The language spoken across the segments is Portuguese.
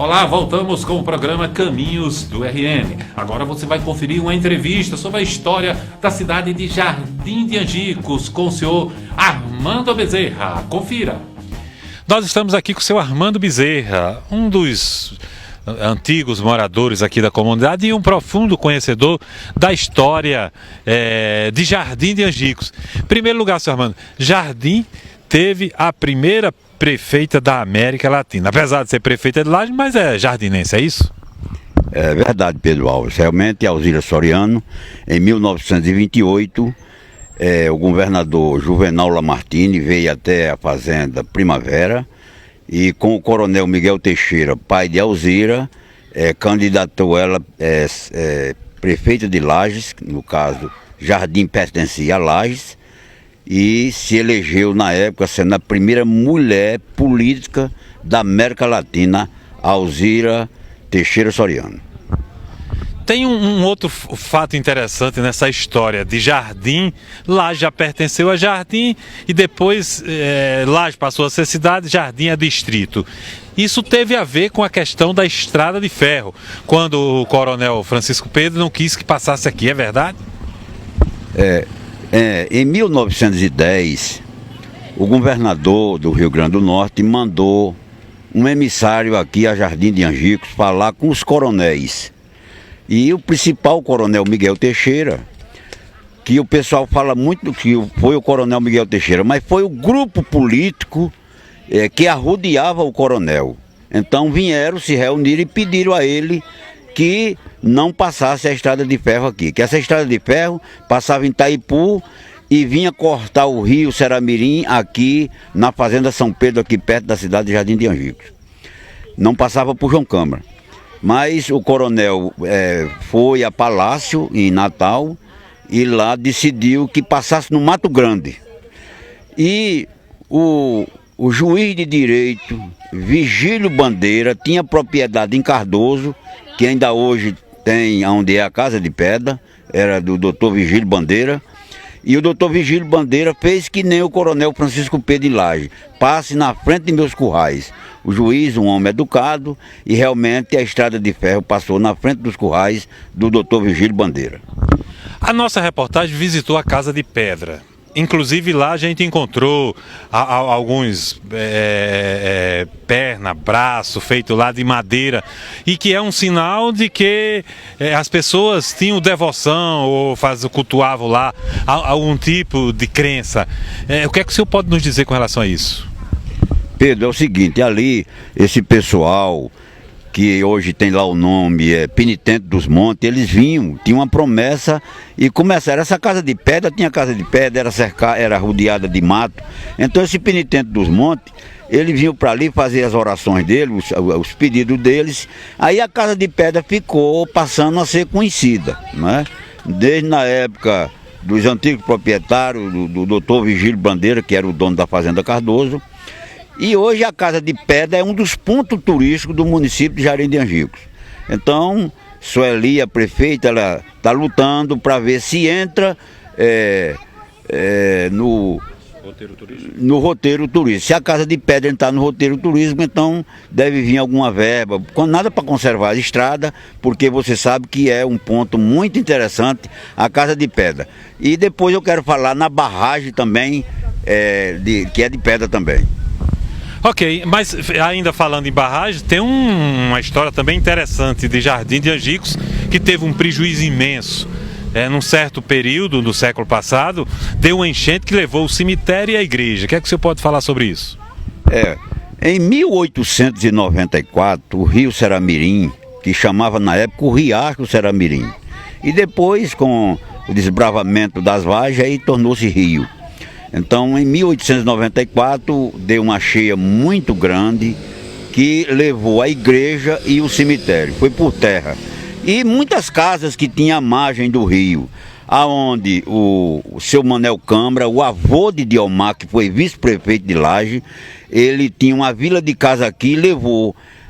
Olá, voltamos com o programa Caminhos do RN. Agora você vai conferir uma entrevista sobre a história da cidade de Jardim de Angicos com o senhor Armando Bezerra. Confira. Nós estamos aqui com o senhor Armando Bezerra, um dos antigos moradores aqui da comunidade e um profundo conhecedor da história de Jardim de Angicos. Em primeiro lugar, senhor Armando, Jardim teve a primeira prefeita da América Latina. Apesar de ser prefeita de Lages, mas é jardinense, é isso? É verdade, Pedro Alves. Realmente, Alzira Soriano, em 1928, o governador Juvenal Lamartine veio até a fazenda Primavera e com o coronel Miguel Teixeira, pai de Alzira, candidatou ela prefeita de Lages, no caso, Jardim pertencia a Lages, e se elegeu na época sendo a primeira mulher política da América Latina, Alzira Teixeira Soriano. Tem um outro fato interessante nessa história de Jardim. Lages já pertenceu a Jardim e depois Lages passou a ser cidade, Jardim é distrito. Isso teve a ver com a questão da estrada de ferro, quando o coronel Francisco Pedro não quis que passasse aqui, é verdade? Em 1910, o governador do Rio Grande do Norte mandou um emissário aqui a Jardim de Angicos falar com os coronéis. E o principal coronel Miguel Teixeira, que o pessoal fala muito que foi o coronel Miguel Teixeira, mas foi o grupo político que arrodeava o coronel. Então vieram, se reuniram e pediram a ele que não passasse a estrada de ferro aqui, que essa estrada de ferro passava em Itaipu e vinha cortar o rio Ceramirim aqui na fazenda São Pedro, aqui perto da cidade de Jardim de Angicos. Não passava por João Câmara. Mas o coronel foi a Palácio, em Natal, e lá decidiu que passasse no Mato Grande. E o juiz de direito, Vigílio Bandeira, tinha propriedade em Cardoso, que ainda hoje tem onde é a Casa de Pedra, era do doutor Vigílio Bandeira, e o doutor Vigílio Bandeira fez que nem o coronel Francisco Pedro de Lages, passe na frente de meus currais. O juiz, um homem educado, e realmente a estrada de ferro passou na frente dos currais do doutor Vigílio Bandeira. A nossa reportagem visitou a Casa de Pedra. Inclusive lá a gente encontrou alguns perna, braço feito lá de madeira e que é um sinal de que as pessoas tinham devoção ou cultuavam lá algum tipo de crença. O que é que o senhor pode nos dizer com relação a isso? Pedro, é o seguinte, ali esse pessoal que hoje tem lá o nome, Penitente dos Montes, eles vinham, tinham uma promessa e começaram. Essa casa de pedra, tinha casa de pedra, era rodeada de mato. Então esse Penitente dos Montes, eles vinham para ali fazer as orações deles, os pedidos deles. Aí a casa de pedra ficou passando a ser conhecida, né? Desde na época dos antigos proprietários, do doutor Vigílio Bandeira, que era o dono da Fazenda Cardoso. E hoje a Casa de Pedra é um dos pontos turísticos do município de Jardim de Angicos. Então, Sueli, a prefeita, ela está lutando para ver se entra no roteiro turístico. Se a Casa de Pedra entrar no roteiro turístico, então deve vir alguma verba. Nada para conservar a estrada, porque você sabe que é um ponto muito interessante a Casa de Pedra. E depois eu quero falar na barragem também, que é de pedra também. Ok, mas ainda falando em barragem, tem uma história também interessante de Jardim de Angicos, que teve um prejuízo imenso. Num certo período do século passado, deu uma enchente que levou o cemitério e a igreja. O que é que o senhor pode falar sobre isso? Em 1894, o rio Ceramirim, que chamava na época o Riacho Ceramirim, e depois com o desbravamento das vargens, aí tornou-se rio. Então, em 1894, deu uma cheia muito grande que levou a igreja e o cemitério, foi por terra. E muitas casas que tinham a margem do rio, aonde o seu Manel Câmara, o avô de Diomar, que foi vice-prefeito de Lages, ele tinha uma vila de casa aqui e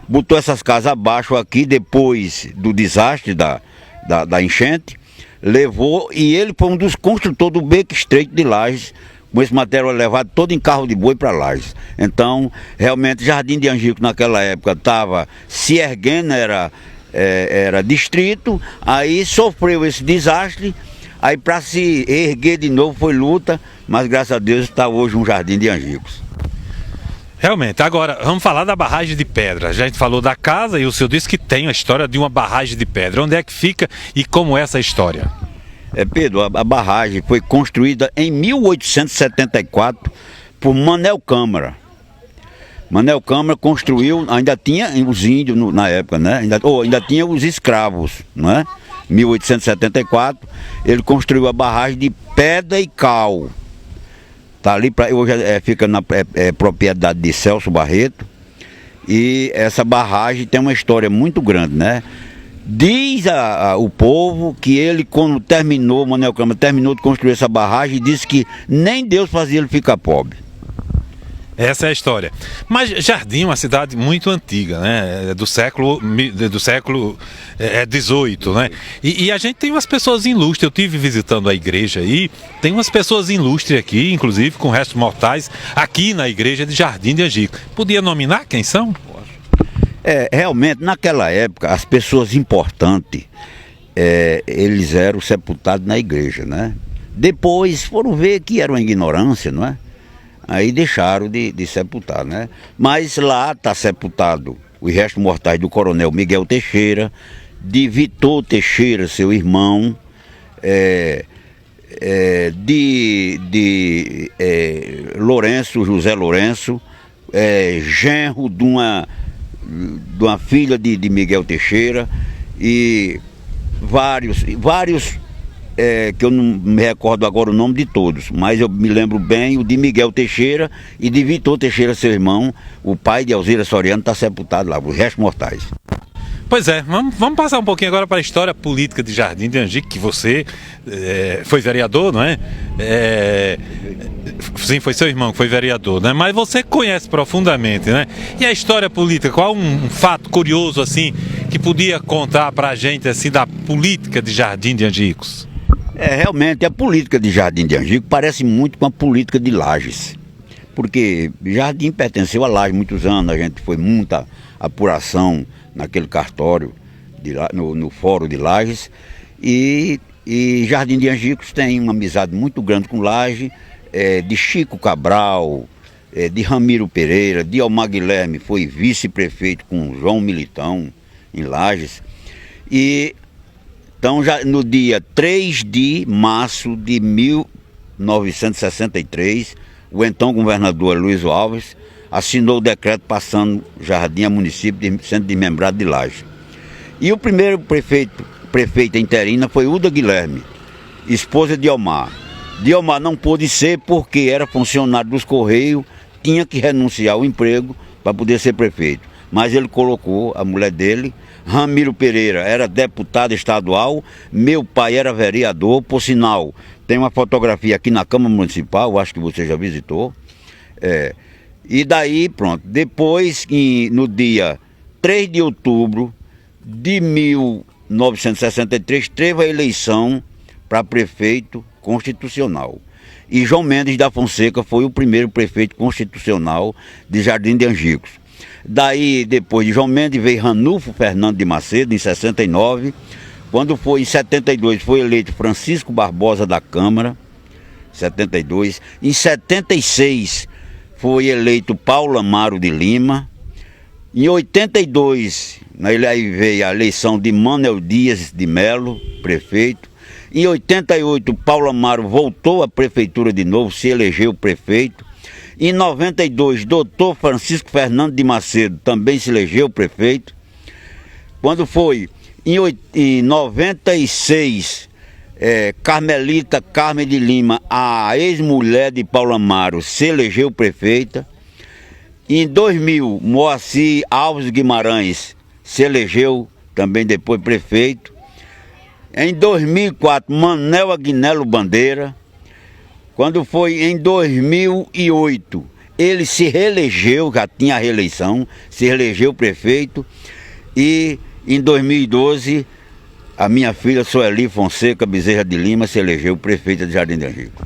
botou essas casas abaixo aqui depois do desastre da enchente, levou, e ele foi um dos construtores do Beco Estreito de Lages, com esse material é levado todo em carro de boi para Lages. Então, realmente, Jardim de Angicos naquela época estava se erguendo, era distrito, aí sofreu esse desastre, aí para se erguer de novo foi luta, mas graças a Deus está hoje um Jardim de Angicos. Realmente. Agora, vamos falar da barragem de pedra. A gente falou da casa e o senhor disse que tem a história de uma barragem de pedra. Onde é que fica e como é essa história? Pedro, a barragem foi construída em 1874 por Manel Câmara. Manel Câmara construiu, ainda tinha os índios na época, né? Ainda tinha os escravos, né? 1874, ele construiu a barragem de pedra e cal. Tá ali, hoje fica na propriedade de Celso Barreto. E essa barragem tem uma história muito grande, né? Diz o povo que ele, quando terminou, Manel Câmara terminou de construir essa barragem, disse que nem Deus fazia ele ficar pobre. Essa é a história. Mas Jardim é uma cidade muito antiga, né? Do século XVIII, né? E a gente tem umas pessoas ilustres. Eu estive visitando a igreja aí, tem umas pessoas ilustres aqui, inclusive com restos mortais, aqui na igreja de Jardim de Angicos. Podia nominar quem são? Realmente, naquela época, as pessoas importantes, eles eram sepultados na igreja, né? Depois foram ver que era uma ignorância, não é? Aí deixaram de sepultar, né? Mas lá está sepultado os restos mortais do coronel Miguel Teixeira, de Vitor Teixeira, seu irmão, de Lourenço, José Lourenço, genro de uma filha de Miguel Teixeira, e vários que eu não me recordo agora o nome de todos, mas eu me lembro bem o de Miguel Teixeira e de Vitor Teixeira, seu irmão, o pai de Alzira Soriano, está sepultado lá, os restos mortais. Pois é, vamos passar um pouquinho agora para a história política de Jardim de Angicos, que você foi vereador, não é? Sim, foi seu irmão que foi vereador, né? Mas você conhece profundamente, né? E a história política, qual um fato curioso, assim, que podia contar para a gente, assim, da política de Jardim de Angicos? Realmente, a política de Jardim de Angicos parece muito com a política de Lages, porque Jardim pertenceu a Lages muitos anos, a gente foi muita apuração naquele cartório, no fórum de Lages, e Jardim de Angicos tem uma amizade muito grande com Lages, de Chico Cabral, de Ramiro Pereira, de Almar Guilherme, foi vice-prefeito com João Militão em Lages, e então, já no dia 3 de março de 1963, o então governador Luiz Alves assinou o decreto passando Jardim a município sendo desmembrado de Lages. E o primeiro prefeita interina foi Uda Guilherme, esposa de Almar. De Almar não pôde ser porque era funcionário dos Correios, tinha que renunciar ao emprego para poder ser prefeito. Mas ele colocou a mulher dele. Ramiro Pereira era deputado estadual, meu pai era vereador, por sinal, tem uma fotografia aqui na Câmara Municipal, acho que você já visitou. E daí, pronto, depois, no dia 3 de outubro de 1963, teve a eleição para prefeito constitucional. E João Mendes da Fonseca foi o primeiro prefeito constitucional de Jardim de Angicos. Daí, depois de João Mendes, veio Ranulfo Fernando de Macedo, em 69. Quando foi em 72, foi eleito Francisco Barbosa da Câmara, 72. Em 76, foi eleito Paulo Amaro de Lima. Em 82, aí veio a eleição de Manuel Dias de Melo, prefeito. Em 88, Paulo Amaro voltou à prefeitura de novo, se elegeu prefeito. Em 92, doutor Francisco Fernando de Macedo também se elegeu prefeito. Quando foi em 96, Carmelita Carmen de Lima, a ex-mulher de Paulo Amaro, se elegeu prefeita. Em 2000, Moacir Alves Guimarães se elegeu também depois prefeito. Em 2004, Manuel Aguinaldo Bandeira. Quando foi em 2008, ele se reelegeu, já tinha a reeleição, se reelegeu prefeito. E em 2012, a minha filha Soeli Fonseca Bezerra de Lima se elegeu prefeita de Jardim de Angicos.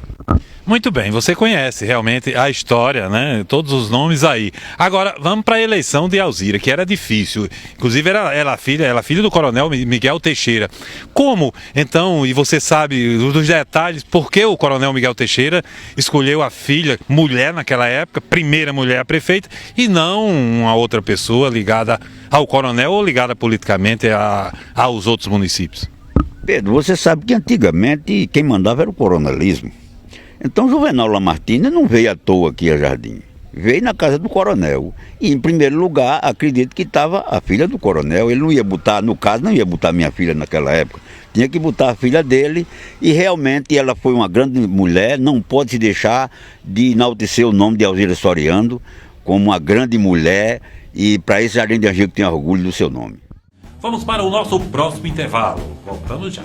Muito bem, você conhece realmente a história, né? Todos os nomes aí. Agora, vamos para a eleição de Alzira, que era difícil. Inclusive, ela filha do coronel Miguel Teixeira. Como, então, e você sabe dos detalhes, por que o coronel Miguel Teixeira escolheu a filha, mulher naquela época, primeira mulher a prefeita, e não uma outra pessoa ligada ao coronel ou ligada politicamente aos outros municípios? Pedro, você sabe que antigamente quem mandava era o coronelismo. Então Juvenal Lamartine não veio à toa aqui a Jardim, veio na casa do coronel. E em primeiro lugar, acredito que estava a filha do coronel. Ele não ia botar, no caso, não ia botar minha filha naquela época, tinha que botar a filha dele. E realmente ela foi uma grande mulher, não pode se deixar de enaltecer o nome de Alzira Soriano como uma grande mulher. E para isso Jardim de Angico tem orgulho do seu nome. Vamos para o nosso próximo intervalo. Voltamos já.